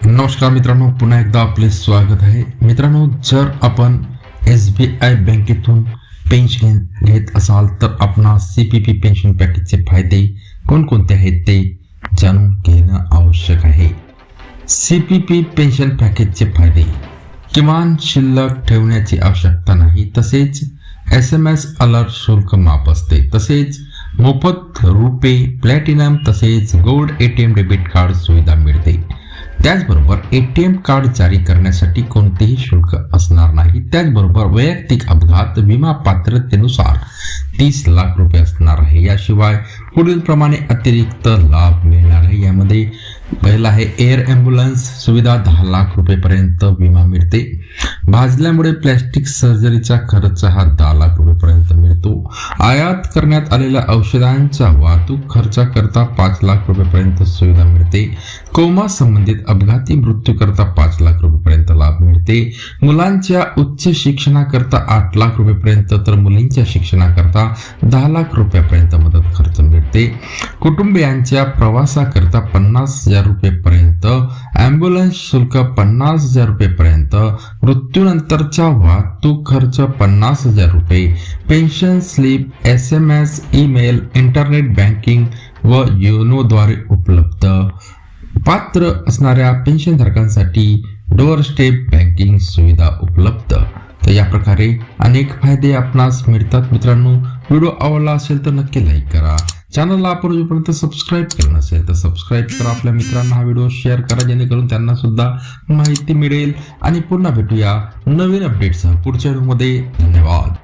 नमस्कार मित्रांनो, पुन्हा एकदा आपले स्वागत आहे. मित्रांनो, जर आपण SBI बँकेतून पेन्शन घेत असाल तर आपणास CPP पेन्शन पॅकेजचे फायदे कोणकोणते आहेत ते जाणून घेणं आवश्यक आहे. CPP पेन्शन पॅकेजचे फायदे: किमान शिल्लक ठेवण्याची आवश्यकता नाही, तसेच SMS अलर्ट शुल्क माफ असते, तसेच मोफत रुपे, प्लॅटिनम तसेच गोल्ड ATM डेबिट कार्ड सुविधा मिळते. त्याचबरोबर ATM कार्ड जारी करण्यासाठी कोणतेही शुल्क असणार नाही. त्याचबरोबर वैयक्तिक अपघात विमा पात्रतेनुसार 30 लाख रुपये असणार आहे. याशिवाय पुढील प्रमाणे अतिरिक्त लाभ मिळणार आहे. यामध्ये पहिला आहे एअर ॲम्ब्युलन्स सुविधा, 10 लाख रुपयेपर्यंत विमा मिळते. भाजल्यामुळे प्लॅस्टिक सर्जरीचा खर्च हा 10 लाख रुपयेपर्यंत मिळतो. आयात करण्यात आलेल्या औषधांच्या वाहतूक खर्चाकरता 5 लाख रुपयेपर्यंत सुविधा मिळते. कोमा संबंधित अपघाती मृत्यू करता 5 लाख रुपयेपर्यंत लाभ मिळते. मुलांच्या उच्च शिक्षणाकरता 8 लाख रुपयेपर्यंत तर मुलींच्या शिक्षणाकरता 10 लाख रुपयापर्यंत मदत खर्च मिळते. कुटुंबियांच्या प्रवासाकरता 50,000 रुपयेपर्यंत, ॲम्ब्युलन्स शुल्क 50,000 रुपयेपर्यंत, मृत्यूनंतरचा वाहतूक खर्च 50,000 रुपये, pension slip SMS, email, internet banking व योनोद्वारे उपलब्ध. पात्र असणाऱ्या पेन्शनधारकांसाठी डोअर स्टेप बँकिंग सुविधा उपलब्ध. तर या प्रकारे अनेक फायदे आपणास मिळतात. मित्रांनो, व्हिडिओ आवडला असेल तर नक्की लाईक करा. चॅनलला आपण जोपर्यंत सबस्क्राईब केलं नसेल तर सबस्क्राईब करा. आपल्या मित्रांना हा व्हिडिओ शेअर करा, जेणेकरून त्यांना सुद्धा माहिती मिळेल. आणि पुन्हा भेटूया नवीन अपडेट्ससह पुढच्या व्हिडिओमध्ये. धन्यवाद.